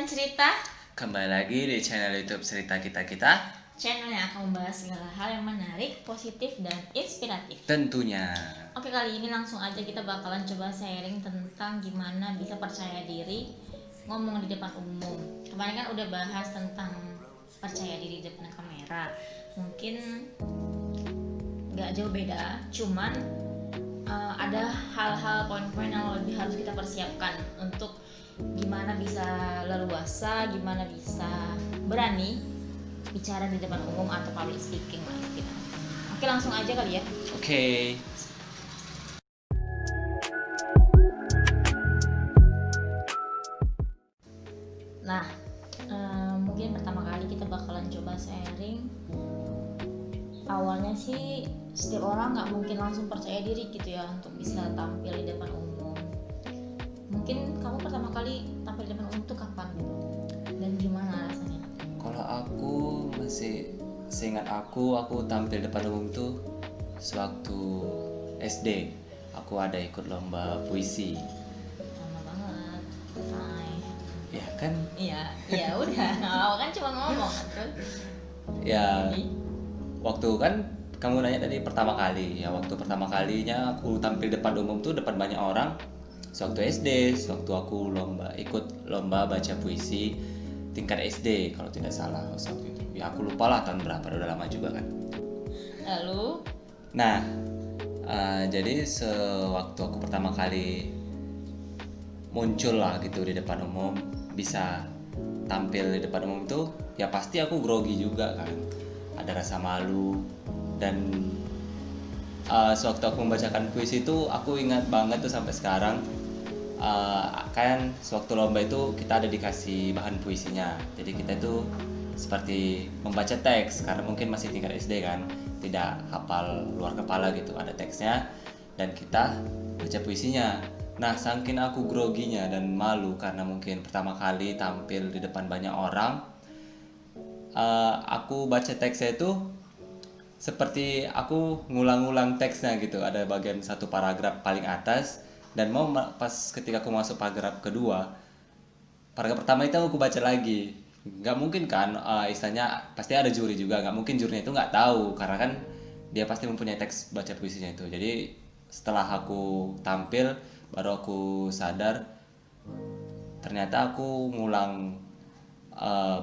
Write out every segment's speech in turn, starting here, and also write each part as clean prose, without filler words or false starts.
dan cerita, Kembali lagi di channel YouTube Cerita Kita-Kita. channel yang akan membahas segala hal yang menarik, positif, dan inspiratif. Tentunya. Oke, kali ini langsung aja kita bakalan coba sharing tentang gimana bisa percaya diri ngomong di depan umum. Kemarin kan udah bahas tentang percaya diri di depan kamera. Mungkin nggak jauh beda, cuman ada hal-hal poin-poin yang lebih harus kita persiapkan untuk gimana bisa leluasa, gimana bisa berani bicara di depan umum atau public speaking lah kita. Oke, langsung aja kali ya. Oke. Nah, mungkin pertama kali kita bakalan coba sharing. Awalnya sih setiap orang nggak mungkin langsung percaya diri gitu ya untuk bisa tampil di depan umum. Mungkin kamu pertama kali tampil di depan umum tuh kapan gitu? Dan gimana rasanya? Kalau aku masih seingat aku tampil depan umum tuh sewaktu SD. Aku ada ikut lomba puisi. Lama banget. Fine. Ya kan? Iya udah. Awal kan cuma ngomong kan. Ya waktu kan kamu nanya tadi pertama kali. Ya waktu pertama kalinya aku tampil depan umum tuh depan banyak orang. Sewaktu SD, sewaktu aku ikut lomba baca puisi tingkat SD kalau tidak salah waktu itu. Ya aku lupa lah tahun berapa, udah lama juga kan. Lalu Nah, jadi sewaktu aku pertama kali muncul lah gitu di depan umum, bisa tampil di depan umum tuh, ya pasti aku grogi juga kan. Ada rasa malu dan sewaktu aku membacakan puisi itu aku ingat banget tuh sampai sekarang. Kan sewaktu lomba itu kita ada dikasih bahan puisinya, jadi kita itu seperti membaca teks karena mungkin masih tingkat SD kan, tidak hafal luar kepala gitu, ada teksnya dan kita baca puisinya. Nah, saking aku groginya dan malu karena mungkin pertama kali tampil di depan banyak orang, aku baca teksnya itu seperti aku ngulang-ngulang teksnya gitu. Ada bagian satu paragraf paling atas dan pas ketika aku masuk paragraf kedua, paragraf pertama itu aku baca lagi. Nggak mungkin kan, istilahnya pasti ada juri juga, nggak mungkin jurinya itu nggak tahu karena kan dia pasti mempunyai teks baca puisinya itu. Jadi setelah aku tampil baru aku sadar ternyata aku ngulang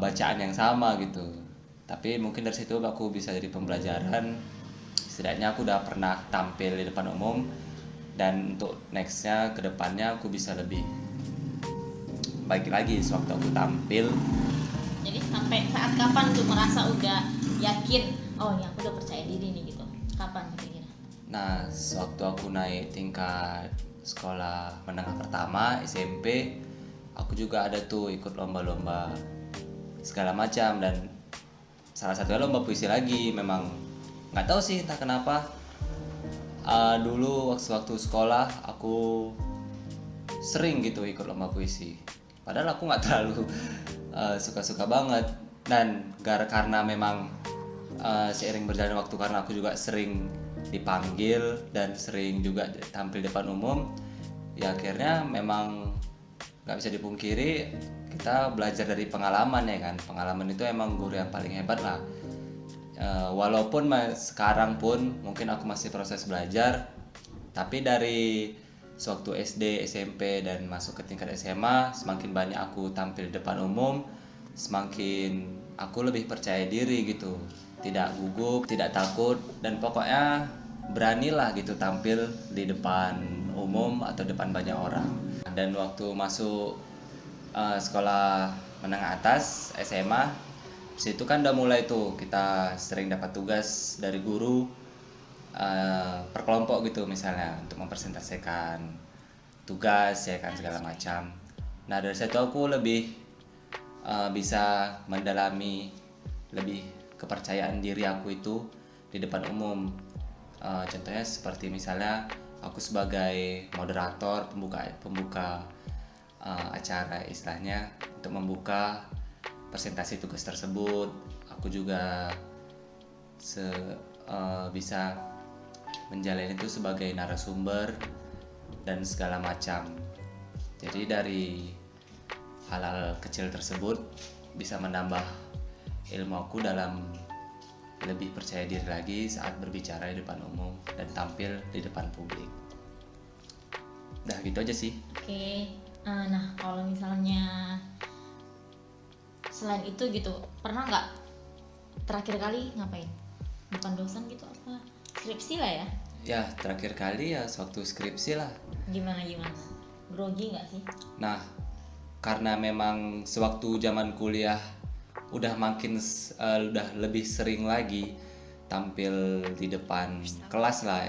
bacaan yang sama gitu. Tapi mungkin dari situ aku bisa jadi pembelajaran, setidaknya aku udah pernah tampil di depan umum dan untuk nextnya ke depannya aku bisa lebih baik lagi sewaktu aku tampil. jadi sampai saat kapan tuh merasa udah yakin, oh ya aku udah percaya diri nih gitu? Kapan kira-kira? Nah, sewaktu aku naik tingkat sekolah menengah pertama SMP, aku juga ada tuh ikut lomba-lomba segala macam dan salah satunya lomba puisi lagi. Memang nggak tahu sih entah kenapa, dulu waktu sekolah aku sering gitu ikut lomba puisi. Padahal aku nggak terlalu suka-suka banget, dan karena memang seiring berjalan waktu, karena aku juga sering dipanggil dan sering juga tampil depan umum, ya akhirnya memang nggak bisa dipungkiri kita belajar dari pengalaman ya kan. Pengalaman itu emang guru yang paling hebat lah. Walaupun sekarang pun mungkin aku masih proses belajar, tapi dari sewaktu SD, SMP dan masuk ke tingkat SMA, semakin banyak aku tampil di depan umum, semakin aku lebih percaya diri gitu, tidak gugup, tidak takut, dan pokoknya beranilah gitu tampil di depan umum atau depan banyak orang. Dan waktu masuk sekolah menengah atas SMA, situ kan udah mulai tuh kita sering dapat tugas dari guru per kelompok gitu, misalnya untuk mempresentasikan tugas ya kan segala macam. Nah, dari situ aku lebih bisa mendalami lebih kepercayaan diri aku itu di depan umum. Contohnya seperti misalnya aku sebagai moderator pembuka acara, istilahnya untuk membuka presentasi tugas tersebut, aku juga bisa menjalani itu sebagai narasumber dan segala macam. Jadi dari hal-hal kecil tersebut bisa menambah ilmu aku dalam lebih percaya diri lagi saat berbicara di depan umum dan tampil di depan publik. Udah gitu aja sih. Oke. Nah kalau misalnya selain itu gitu, pernah nggak terakhir kali ngapain? Bukan dosen gitu apa? Skripsi lah ya? Ya terakhir kali ya sewaktu skripsi lah. Gimana? Grogi nggak sih? Nah karena memang sewaktu zaman kuliah udah udah lebih sering lagi tampil di depan kelas lah,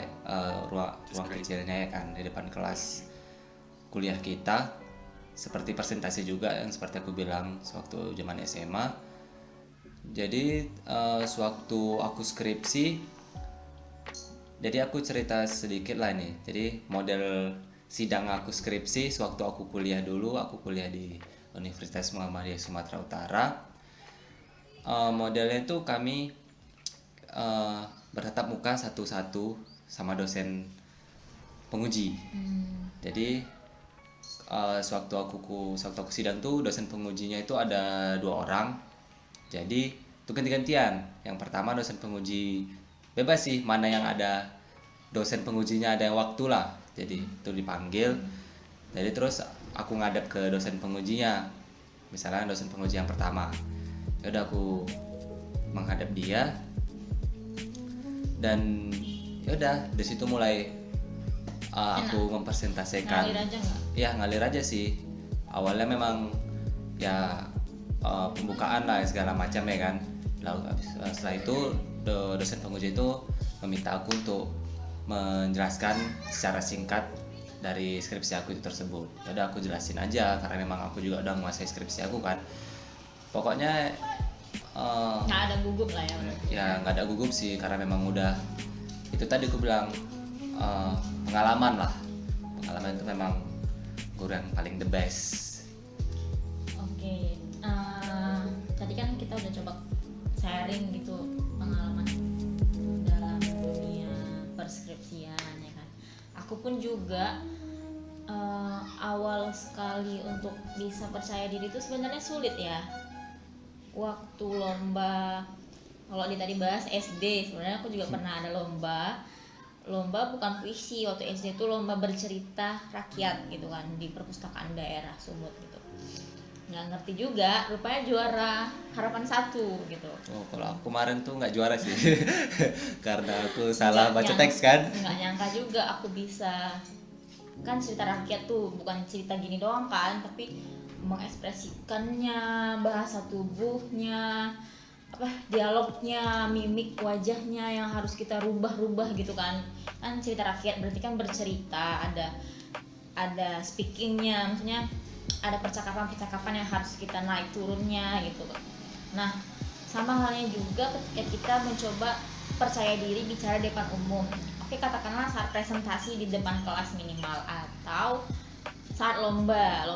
ruang kecilnya ya kan, di depan kelas kuliah kita, seperti presentasi juga yang seperti aku bilang sewaktu zaman SMA. Jadi sewaktu aku skripsi, jadi aku cerita sedikit lah nih. Jadi model sidang aku skripsi sewaktu aku kuliah dulu, aku kuliah di Universitas Muhammadiyah Sumatera Utara. Modelnya itu kami bertatap muka satu-satu sama dosen penguji. Jadi sewaktu aku sidang tuh dosen pengujinya itu ada 2 orang. Jadi itu ganti-gantian. Yang pertama dosen penguji bebas sih, mana yang ada dosen pengujinya ada yang waktu lah. Jadi itu dipanggil. Jadi terus aku ngadep ke dosen pengujinya. Misalnya dosen penguji yang pertama. Ya udah aku menghadap dia. Dan ya udah di situ mulai aku mempresentasikan. Ngalir aja nggak? Ya ngalir aja sih. Awalnya memang ya pembukaan lah segala macam ya kan. Lalu setelah itu dosen penguji itu meminta aku untuk menjelaskan secara singkat dari skripsi aku itu tersebut. Ya udah aku jelasin aja karena memang aku juga udah menguasai skripsi aku kan. Pokoknya Nggak ada gugup lah ya berarti. ya nggak ada gugup sih karena memang udah itu tadi aku bilang pengalaman itu memang guru yang paling the best. Oke. Tadi kan kita udah coba sharing gitu pengalaman dalam dunia perskripsian ya kan. Aku pun juga awal sekali untuk bisa percaya diri itu sebenarnya sulit ya. Waktu lomba, kalau tadi bahas SD, sebenarnya aku juga pernah ada lomba bukan puisi. Waktu SD itu lomba bercerita rakyat gitu kan di perpustakaan daerah Sumut gitu. Nggak ngerti juga, rupanya juara harapan 1 gitu. Oh, kalau aku kemarin tuh nggak juara sih karena aku salah baca teks kan. Nggak nyangka juga aku bisa, kan cerita rakyat tuh bukan cerita gini doang kan, tapi mengekspresikannya, bahasa tubuhnya, dialognya, mimik wajahnya yang harus kita rubah-rubah gitu kan. Kan cerita rakyat berarti kan bercerita, ada speakingnya, maksudnya ada percakapan yang harus kita naik turunnya gitu. Nah, sama halnya juga ketika kita mencoba percaya diri bicara di depan umum. Oke, katakanlah saat presentasi di depan kelas minimal atau saat lomba.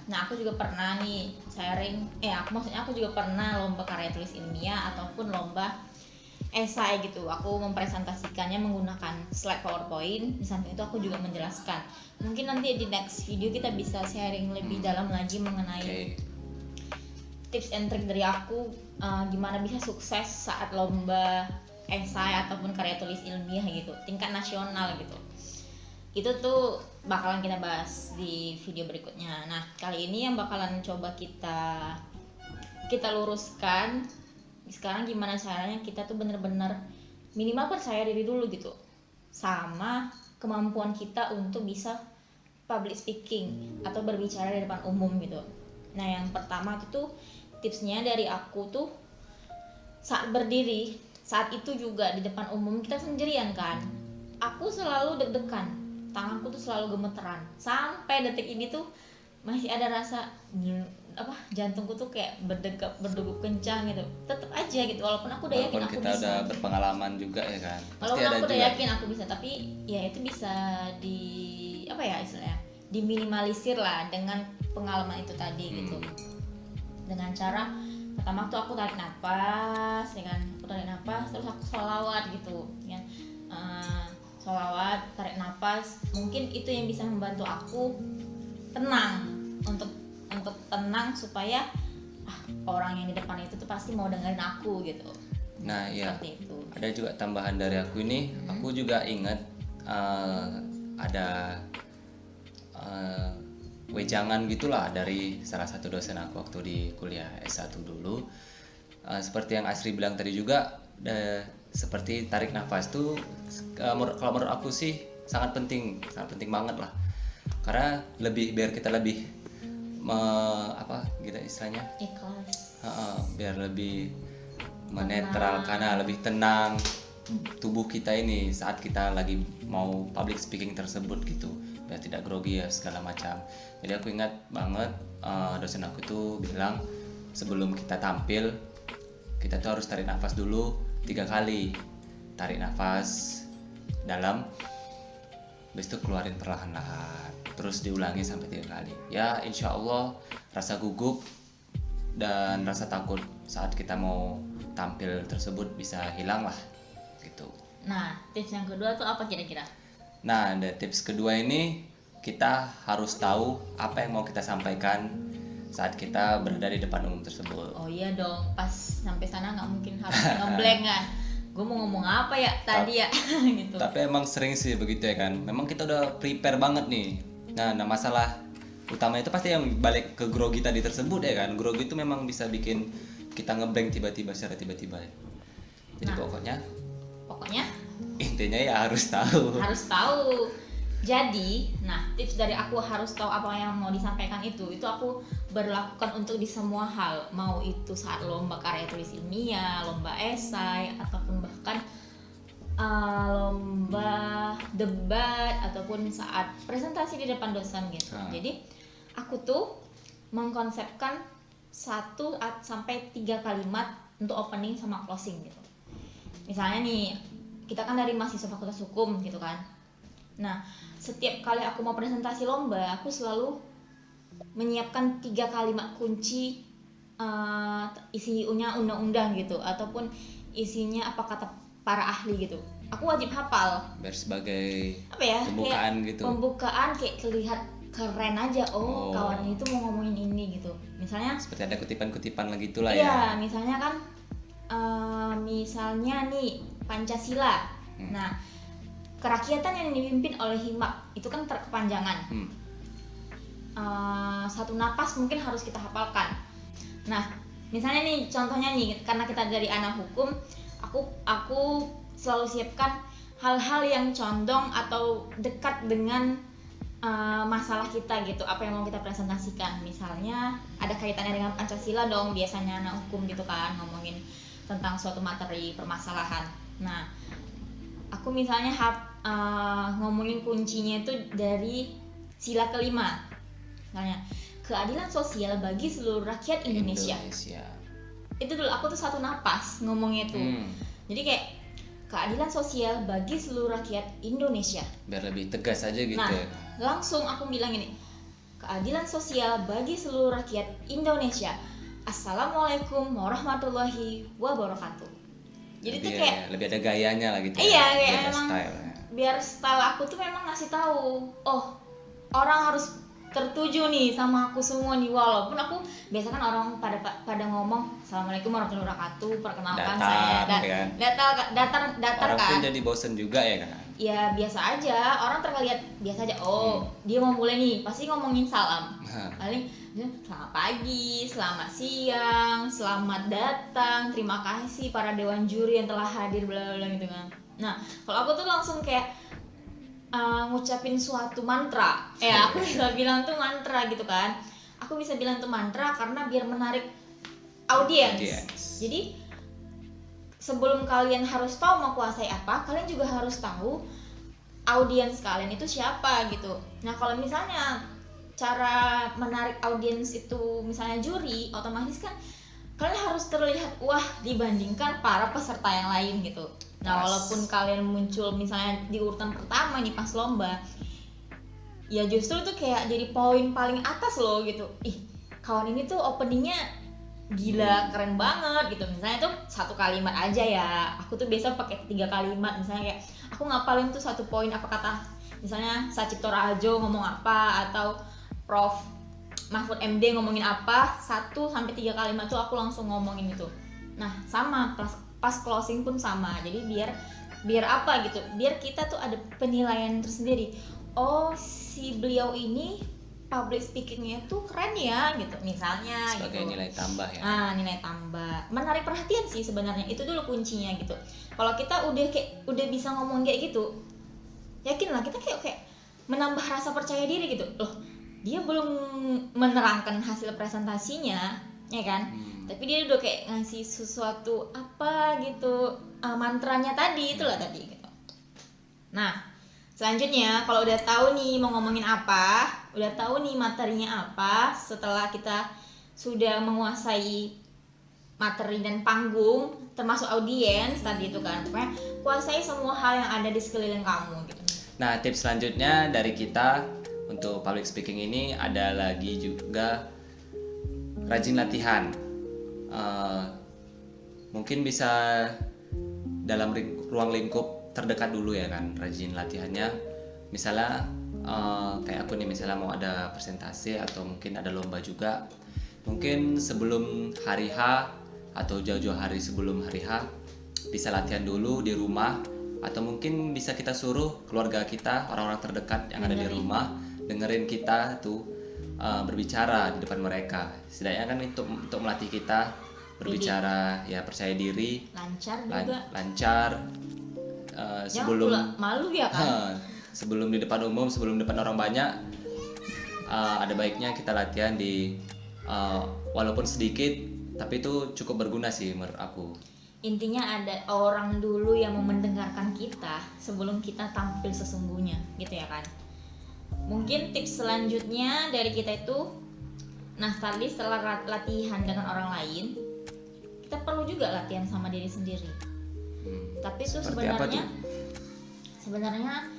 Nah, aku juga pernah nih sharing, aku juga pernah lomba karya tulis ilmiah ataupun lomba esai gitu. Aku mempresentasikannya menggunakan slide PowerPoint. Di samping itu aku juga menjelaskan. Mungkin nanti di next video kita bisa sharing lebih dalam lagi mengenai tips and trick dari aku gimana bisa sukses saat lomba esai ataupun karya tulis ilmiah gitu, tingkat nasional gitu. Itu tuh bakalan kita bahas di video berikutnya. Nah, kali ini yang bakalan coba kita luruskan sekarang gimana caranya kita tuh bener-bener minimal percaya diri dulu gitu, sama kemampuan kita untuk bisa public speaking atau berbicara di depan umum gitu. Nah, yang pertama itu tipsnya dari aku tuh saat berdiri, saat itu juga di depan umum kita sendirian kan, aku selalu deg-degan, tanganku tuh selalu gemeteran, sampai detik ini tuh masih ada rasa jantungku tuh kayak berdegup kencang gitu, tetap aja gitu, walaupun aku udah yakin aku kita bisa, udah berpengalaman juga ya kan, walaupun aku udah yakin aku bisa, tapi ya itu bisa istilahnya diminimalisir lah dengan pengalaman itu tadi gitu. Dengan cara pertama tuh aku tarik nafas ya kan, terus aku sholawat gitu ya, sholawat, tarik nafas, mungkin itu yang bisa membantu aku tenang untuk untuk tenang supaya orang yang di depan itu tuh pasti mau dengerin aku gitu. Nah ya, Seperti itu. ada juga tambahan dari aku ini. Aku juga ingat ada wejangan gitulah dari salah satu dosen aku waktu di kuliah S1 dulu. Seperti yang Asri bilang tadi juga, seperti tarik nafas tuh kalau menurut aku sih sangat penting banget lah. Karena biar kita lebih gitu istilahnya, Ikhlas. biar lebih menetralkan, lebih tenang tubuh kita ini saat kita lagi mau public speaking tersebut gitu, biar tidak grogi ya segala macam. Jadi aku ingat banget dosen aku tuh bilang sebelum kita tampil kita tuh harus tarik nafas dulu 3 kali. Tarik nafas dalam, habis itu keluarin perlahan-lahan, terus diulangi sampai 3 kali. Ya insya Allah rasa gugup dan rasa takut saat kita mau tampil tersebut bisa hilang lah gitu. Nah, tips yang kedua tuh apa kira-kira? Nah, ada tips kedua ini, kita harus tahu apa yang mau kita sampaikan saat kita berada di depan umum tersebut. Oh iya dong, pas sampai sana nggak mungkin harus ngeblank kan. Gue mau ngomong apa ya tadi ya gitu. Tapi emang sering sih begitu ya kan. Memang kita udah prepare banget nih. Nah masalah utama itu pasti yang balik ke grogi tadi tersebut ya kan. Grogi itu memang bisa bikin kita ngeblank tiba-tiba secara tiba-tiba. Jadi pokoknya intinya ya harus tahu. Harus tahu. Jadi, tips dari aku harus tahu apa yang mau disampaikan itu aku berlakukan untuk di semua hal. Mau itu saat lomba karya tulis ilmiah, lomba esai, ataupun bahkan lomba debat, ataupun saat presentasi di depan dosen gitu. Jadi, aku tuh mengkonsepkan 1 sampai 3 kalimat untuk opening sama closing gitu. Misalnya nih, kita kan dari mahasiswa Fakultas Hukum gitu kan. Nah, setiap kali aku mau presentasi lomba, aku selalu menyiapkan 3 kalimat kunci, isinya undang-undang gitu, ataupun isinya apa kata para ahli gitu. Aku wajib hafal. Biar sebagai pembukaan kayak gitu. Pembukaan kayak terlihat keren aja. Kawan ini tuh mau ngomongin ini gitu. Misalnya seperti ada kutipan-kutipan lagi itulah ya. ya. Misalnya kan, misalnya nih Pancasila. Nah, kerakyatan yang dipimpin oleh Himak itu kan terkepanjangan. Satu napas mungkin harus kita hafalkan. Nah, misalnya nih contohnya nih, karena kita dari anak hukum, aku selalu siapkan hal-hal yang condong atau dekat dengan masalah kita gitu, apa yang mau kita presentasikan. Misalnya ada kaitannya dengan Pancasila dong, biasanya anak hukum gitu kan ngomongin tentang suatu materi permasalahan. Nah, aku misalnya ngomongin kuncinya itu dari sila kelima, misalnya keadilan sosial bagi seluruh rakyat Indonesia. Itu dulu aku tuh 1 napas ngomongnya tuh. Jadi kayak keadilan sosial bagi seluruh rakyat Indonesia. Biar lebih tegas aja gitu. Nah, ya. langsung aku bilang ini, keadilan sosial bagi seluruh rakyat Indonesia. Assalamualaikum warahmatullahi wabarakatuh. Jadi lebih tuh kayak lebih ada gayanya lah gitu. Iya, ya. kayak emang biar style aku tuh memang ngasih tahu, orang harus tertuju nih sama aku semua nih, walaupun aku biasa kan orang pada ngomong Assalamualaikum warahmatullahi wabarakatuh, perkenalkan saya datar orang kan. pun jadi bosen juga ya kan. Ya biasa aja, orang terlihat biasa aja. Dia mau mulai nih pasti ngomongin salam. Paling selamat pagi, selamat siang, selamat datang, terima kasih para dewan juri yang telah hadir, bla bla gitu kan. Nah, kalau aku tuh langsung kayak ngucapin suatu mantra. Aku bisa bilang tuh mantra gitu kan. Aku bisa bilang tuh mantra karena biar menarik audiens. Jadi sebelum kalian harus tahu mau kuasai apa, kalian juga harus tahu audiens kalian itu siapa gitu. Nah, kalau misalnya cara menarik audiens itu misalnya juri, otomatis kan kalian harus terlihat wah dibandingkan para peserta yang lain gitu. Nah, walaupun kalian muncul misalnya di urutan pertama nih pas lomba, ya justru tuh kayak jadi poin paling atas loh gitu. Kawan ini tuh openingnya gila, keren banget gitu. Misalnya tuh 1 kalimat aja ya. Aku tuh biasa pakai 3 kalimat. Misalnya kayak aku ngapalin tuh 1 poin apa kata. Misalnya Sacipto Raharjo ngomong apa, atau Prof Mahfud MD ngomongin apa 1 sampai 3 kalimat tuh aku langsung ngomongin itu. Nah sama pas closing pun sama. Jadi biar apa gitu, biar kita tuh ada penilaian tersendiri. Oh si beliau ini public speakingnya tuh keren ya gitu misalnya sebagai gitu. nilai tambah ya. Nilai tambah, menarik perhatian sih sebenarnya, itu dulu kuncinya gitu. Kalau kita udah bisa ngomong kayak gitu, yakinlah kita kayak menambah rasa percaya diri gitu. Loh dia belum menerangkan hasil presentasinya ya kan, tapi dia udah kayak ngasih sesuatu apa gitu, mantranya tadi itulah tadi gitu. Nah selanjutnya kalau udah tahu nih mau ngomongin apa, udah tahu nih materinya apa, setelah kita sudah menguasai materi dan panggung termasuk audiens tadi itu kan, pokoknya kuasai semua hal yang ada di sekeliling kamu gitu. Nah tips selanjutnya dari kita untuk public speaking ini ada lagi juga rajin latihan. Mungkin bisa dalam ruang lingkup terdekat dulu ya kan, rajin latihannya. Misalnya kayak aku nih, misalnya mau ada presentasi atau mungkin ada lomba juga, mungkin sebelum hari H atau jauh-jauh hari sebelum hari H bisa latihan dulu di rumah, atau mungkin bisa kita suruh keluarga kita, orang-orang terdekat yang ada di rumah dengerin kita tuh berbicara di depan mereka. Setidaknya kan untuk melatih kita berbicara ya percaya diri, lancar juga, lancar. Sebelum malu ya kan, sebelum di depan umum, sebelum depan orang banyak, ada baiknya kita latihan di walaupun sedikit, tapi itu cukup berguna sih menurut aku. Intinya ada orang dulu yang mau mendengarkan kita sebelum kita tampil sesungguhnya gitu ya kan. Mungkin tips selanjutnya dari kita itu, nah tadi setelah latihan dengan orang lain, kita perlu juga latihan sama diri sendiri. Tapi itu sebenarnya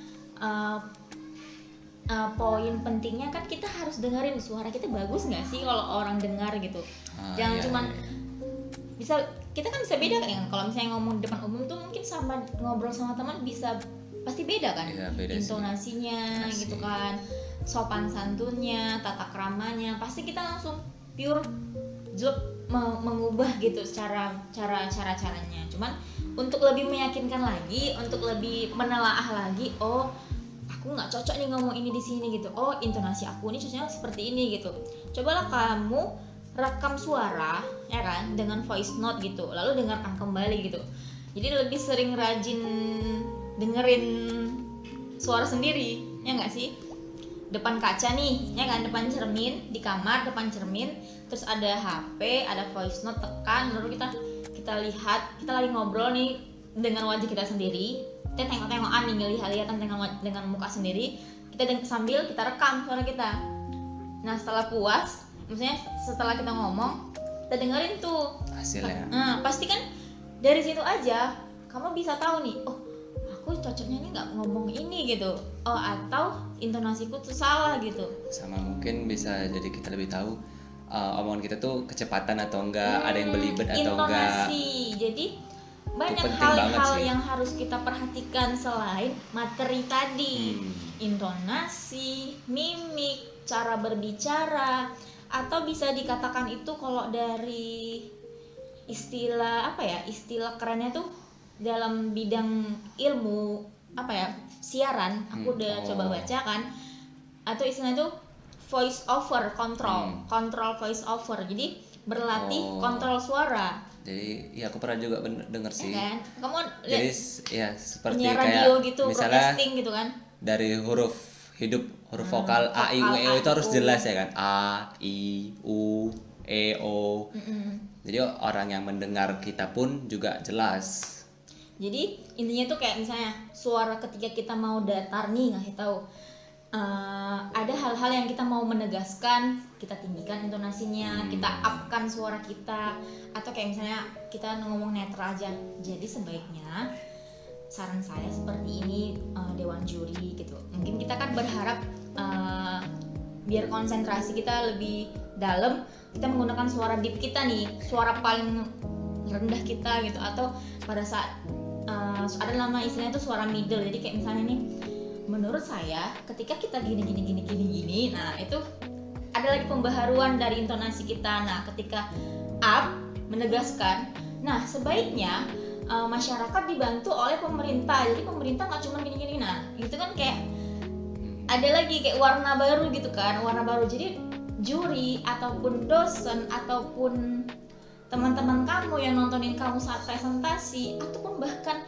poin pentingnya kan kita harus dengerin suara kita bagus nggak sih kalau orang dengar gitu. Jangan cuman bisa, kita kan bisa beda kan, kalau misalnya ngomong di depan umum tuh mungkin sama ngobrol sama teman bisa pasti beda kan, beda intonasinya gitu kan, sopan santunnya, tata keramanya, pasti kita langsung pure mengubah gitu caranya. Cuman untuk lebih meyakinkan lagi, untuk lebih menelaah lagi, oh aku nggak cocok nih ngomong ini di sini gitu, oh intonasi aku ini cocoknya seperti ini gitu. Cobalah kamu rekam suara ya kan dengan voice note gitu, lalu dengarkan kembali gitu. Jadi lebih sering rajin dengerin suara sendiri ya nggak sih, depan kaca nih ya kan, depan cermin di kamar, depan cermin, terus ada HP, ada voice note, tekan, lalu kita lihat kita lagi ngobrol nih dengan wajah kita sendiri, kita tengok-tengokan nih, ngelihat-lihatan dengan muka sendiri, kita sambil kita rekam suara kita. Nah setelah puas, maksudnya setelah kita ngomong, kita dengerin tuh hasilnya. Nah pasti kan dari situ aja kamu bisa tahu nih, oh aku cocoknya nih nggak ngomong ini gitu, oh atau intonasiku tuh salah gitu. Sama mungkin bisa jadi kita lebih tahu omongan kita tuh kecepatan atau enggak, ada yang belibet atau enggak. Intonasi. Jadi banyak hal-hal yang harus kita perhatikan selain materi tadi. Intonasi, mimik, cara berbicara, atau bisa dikatakan itu kalau dari istilah apa ya, istilah kerennya tuh dalam bidang ilmu apa ya, siaran, aku udah coba baca kan, atau istilahnya tuh voice over control voice over. Jadi berlatih kontrol suara. Jadi ya aku pernah juga dengar sih ya kan? Kamu jadi ya seperti radio kayak gitu, misalnya gitu kan, dari huruf hidup, huruf vokal A, I, U, E, O itu harus jelas ya kan, A, I, U, E, O. Jadi orang yang mendengar kita pun juga jelas. Jadi intinya tuh kayak misalnya suara ketika kita mau datar nih, ngasih tahu ada hal-hal yang kita mau menegaskan, kita tinggikan intonasinya, kita upkan suara kita, atau kayak misalnya kita ngomong netral aja. Jadi sebaiknya saran saya seperti ini, dewan juri gitu. Mungkin kita kan berharap biar konsentrasi kita lebih dalam, kita menggunakan suara deep kita nih, suara paling rendah kita gitu, atau pada saat ada nama istilahnya itu suara middle. Jadi kayak misalnya nih, menurut saya ketika kita gini, nah itu ada lagi pembaharuan dari intonasi kita. Nah, ketika up menegaskan, nah sebaiknya masyarakat dibantu oleh pemerintah. Jadi pemerintah nggak cuma gini-gini. Nah, itu kan kayak ada lagi kayak warna baru gitu kan, warna baru. Jadi juri ataupun dosen ataupun teman-teman kamu yang nontonin kamu saat presentasi, ataupun bahkan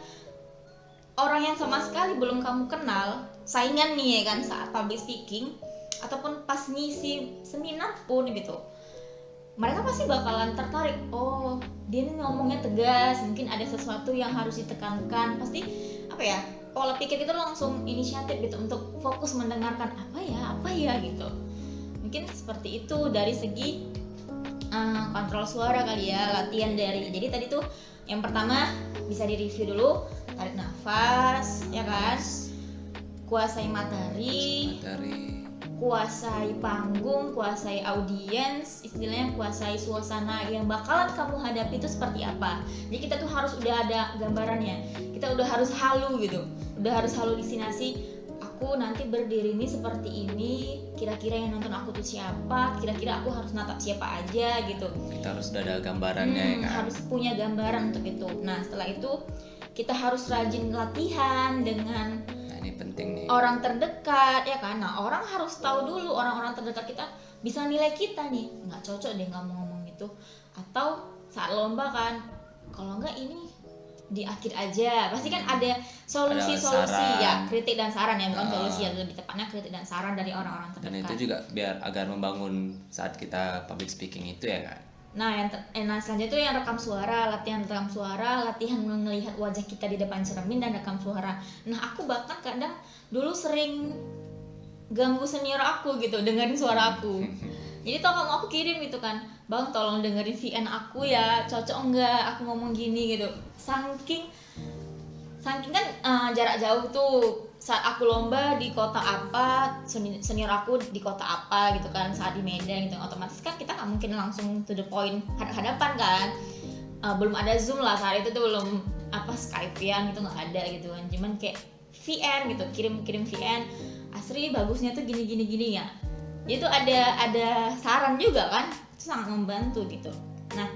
orang yang sama sekali belum kamu kenal, saingan nih ya kan saat public speaking ataupun pas ngisi seminar pun gitu, mereka pasti bakalan tertarik. Oh, dia ini ngomongnya tegas, mungkin ada sesuatu yang harus ditekankan. Pasti apa ya, pola pikir itu langsung inisiatif gitu untuk fokus mendengarkan apa ya gitu. Mungkin seperti itu dari segi kontrol suara kali ya, latihan dari. Jadi tadi tuh yang pertama bisa direview dulu, tarik nafas ya kan, kuasai materi, kuasai panggung, kuasai audiens, istilahnya kuasai suasana yang bakalan kamu hadapi itu seperti apa. Jadi kita tuh harus udah ada gambarannya, kita udah harus halu gitu, udah harus halusinasi. Aku nanti berdiri ini seperti ini, kira-kira yang nonton aku tuh siapa, kira-kira aku harus natap siapa aja gitu. Kita harus udah ada gambarannya ya kan? Harus punya gambaran untuk itu. Nah setelah itu kita harus rajin latihan dengan ini penting nih, orang terdekat ya kan. Nah orang harus tahu dulu, orang-orang terdekat kita bisa nilai kita nih, nggak cocok deh ngomong-ngomong gitu. Atau saat lomba kan, kalau nggak ini di akhir aja, pasti kan ada solusi ya, kritik dan saran ya, bukan solusi ya, lebih tepatnya kritik dan saran dari orang-orang terdekat. Dan itu juga biar agar membangun saat kita public speaking itu ya kan. Nah, selanjutnya itu yang rekam suara, latihan rekam suara, latihan melihat wajah kita di depan cermin dan rekam suara. Nah, aku bahkan kadang dulu sering ganggu senior aku gitu, dengerin suara aku. Jadi kamu aku kirim gitu kan, bang tolong dengerin VN aku ya, cocok enggak aku ngomong gini gitu. Saking kan jarak jauh tuh, saat aku lomba di kota apa, senior aku di kota apa gitu kan, saat di Medan gitu, otomatis kan kita nggak mungkin langsung to the point hadapan kan. Belum ada Zoom lah saat itu tuh, belum Skype-an gitu, nggak ada gitu kan, cuman kayak VN gitu, kirim VN, Asri bagusnya tuh gini ya. Itu ada saran juga kan, itu sangat membantu gitu. Nah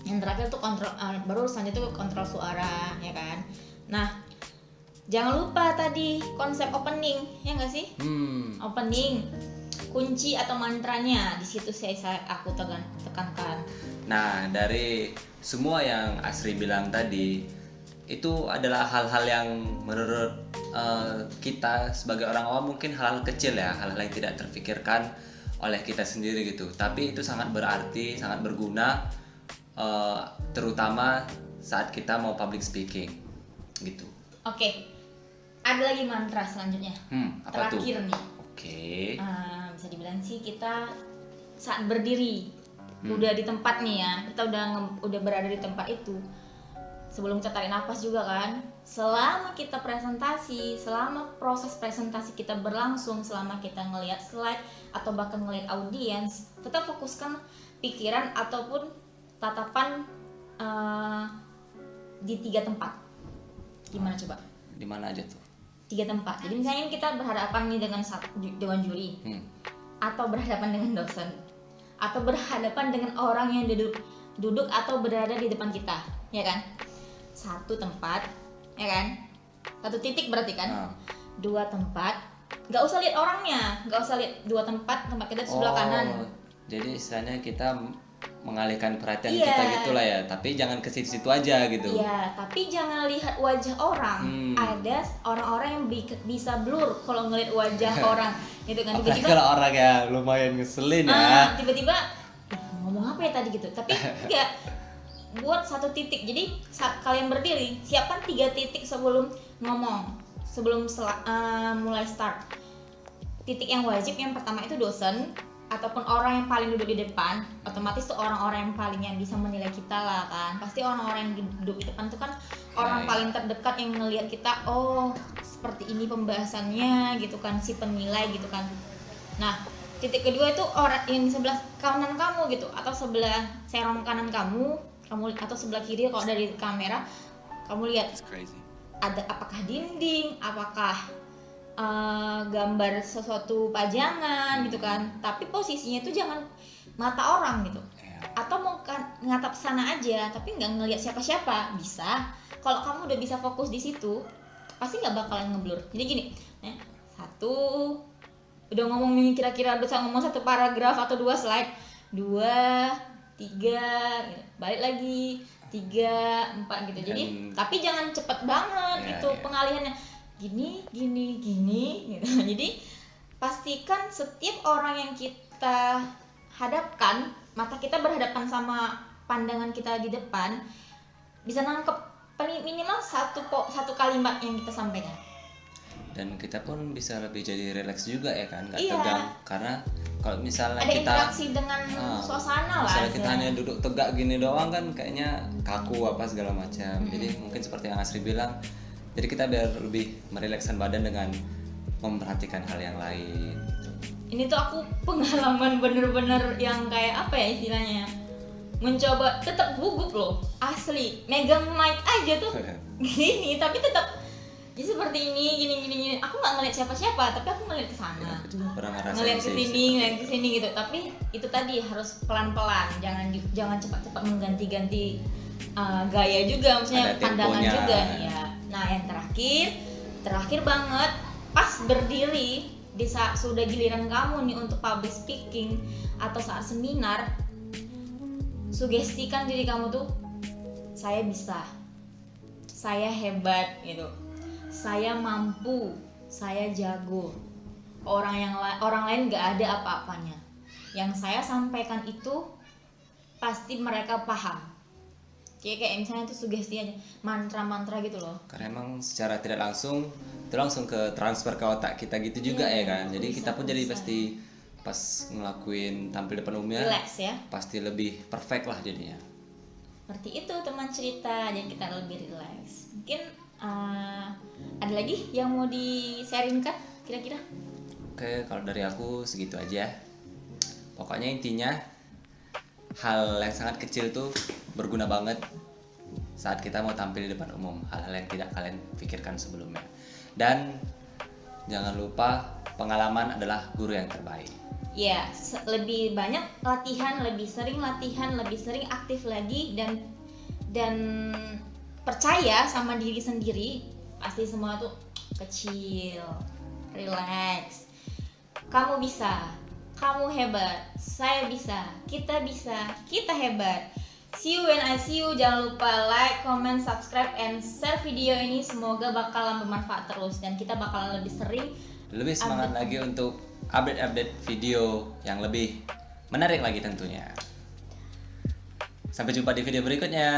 yang terakhir tuh kontrol, baru selanjutnya tuh kontrol suara ya kan. Nah jangan lupa tadi konsep opening ya nggak sih? Opening, kunci atau mantranya di situ aku tekankan. Nah dari semua yang Asri bilang tadi itu adalah hal-hal yang menurut kita sebagai orang awam mungkin hal-hal kecil ya, hal-hal yang tidak terfikirkan oleh kita sendiri gitu, tapi itu sangat berarti, sangat berguna, terutama saat kita mau public speaking gitu. Oke. Ada lagi mantra selanjutnya, apa terakhir tuh? nih. Oke. Bisa dibilang sih kita saat berdiri udah di tempat nih ya, kita udah berada di tempat itu. Sebelum kita tarik nafas juga kan, selama kita presentasi, selama proses presentasi kita berlangsung, selama kita ngelihat slide atau bahkan ngelihat audiens, tetap fokuskan pikiran ataupun tatapan di 3 tempat. Gimana coba? Di mana aja tuh? 3 tempat. Jadi misalnya kita berhadapan nih dengan dewan juri, atau berhadapan dengan dosen, atau berhadapan dengan orang yang duduk atau berada di depan kita, ya kan? 1 tempat, ya kan? 1 titik berarti kan? 2 tempat, nggak usah lihat orangnya, nggak usah lihat 2 tempat kita di sebelah kanan. Jadi istilahnya kita mengalihkan perhatian kita gitulah ya, tapi jangan ke situ-situ aja gitu. Iya, tapi jangan lihat wajah orang. Ada orang-orang yang bisa blur kalau ngelihat wajah orang, gitu kan? Tiba-tiba kalau orang ya lumayan ngeselin ya. Tiba-tiba ngomong apa ya tadi gitu, tapi enggak. Buat 1 titik. Jadi saat kalian berdiri, siapkan 3 titik sebelum ngomong, sebelum mulai start. Titik yang wajib yang pertama itu dosen ataupun orang yang paling duduk di depan. Otomatis tuh orang-orang yang paling yang bisa menilai kita lah kan. Pasti orang-orang yang duduk di depan tuh kan orang paling terdekat yang ngelihat kita. Oh seperti ini pembahasannya gitu kan, si penilai gitu kan. Nah titik kedua itu orang yang di sebelah kanan kamu gitu, atau sebelah serong kanan kamu atau sebelah kiri. Kalau dari kamera kamu lihat ada apakah dinding, apakah gambar sesuatu pajangan gitu kan, tapi posisinya itu jangan mata orang gitu, atau mau ngatap sana aja tapi nggak ngelihat siapa-siapa. Bisa kalau kamu udah bisa fokus di situ pasti nggak bakalan ngeblur. Jadi gini, satu udah ngomong nih, kira-kira bisa ngomong satu paragraf atau 2 slide, 2, 3 gitu. Balik lagi 3, 4 gitu. Jadi tapi jangan cepet banget itu pengalihannya, gini gitu. Jadi pastikan setiap orang yang kita hadapkan, mata kita berhadapan sama pandangan kita di depan, bisa nangkep minimal satu kalimat yang kita sampaikan. Dan kita pun bisa lebih jadi relax juga ya kan, nggak Iya. tegang. Karena kalau misalnya Ada kita interaksi dengan suasana lah. misalnya kita hanya duduk tegak gini doang kan kayaknya kaku apa segala macam. Jadi mungkin seperti yang Asri bilang, jadi kita biar lebih merilekskan badan dengan memperhatikan hal yang lain gitu. Ini tuh aku pengalaman bener-bener yang kayak apa ya istilahnya, mencoba tetap gugup loh, asli megang mic aja tuh gini, tapi tetap jadi seperti ini, gini. Aku nggak ngeliat siapa-siapa, tapi aku ngeliat ke sana, Aku juga pernah ngerasain ngeliat ke sih, sini, ngeliat ke sini gitu. Tapi itu tadi harus pelan-pelan, jangan cepat-cepat mengganti-ganti gaya juga, maksudnya Ada pandangan temponya. juga ya. Nah yang terakhir banget, pas berdiri di saat sudah giliran kamu nih untuk public speaking atau saat seminar, sugestikan diri kamu tuh, saya bisa, saya hebat gitu, saya mampu, saya jago. Orang lain nggak ada apa-apanya. Yang saya sampaikan itu pasti mereka paham. Kayak misalnya itu sugesti aja, mantra-mantra gitu loh. Karena emang secara tidak langsung itu langsung ke transfer ke otak kita gitu juga ya kan. Jadi kita pun jadi pasti pas ngelakuin tampil depan umumnya Relax ya. pasti lebih perfect lah jadinya. Seperti itu teman cerita, jadi kita lebih relax. Mungkin ada lagi yang mau di-sharingkan kira-kira? Oke, kalau dari aku segitu aja. Pokoknya intinya hal yang sangat kecil tuh berguna banget saat kita mau tampil di depan umum. Hal-hal yang tidak kalian pikirkan sebelumnya. Dan jangan lupa pengalaman adalah guru yang terbaik. Ya, lebih banyak latihan, lebih sering aktif lagi, dan percaya sama diri sendiri, pasti semua tuh kecil, relax. Kamu bisa, kamu hebat, saya bisa, kita hebat. See you when I see you. Jangan lupa like, comment, subscribe, and share video ini. Semoga bakalan bermanfaat terus dan kita bakalan lebih sering, Lebih semangat lagi untuk update video yang lebih menarik lagi tentunya. Sampai jumpa di video berikutnya.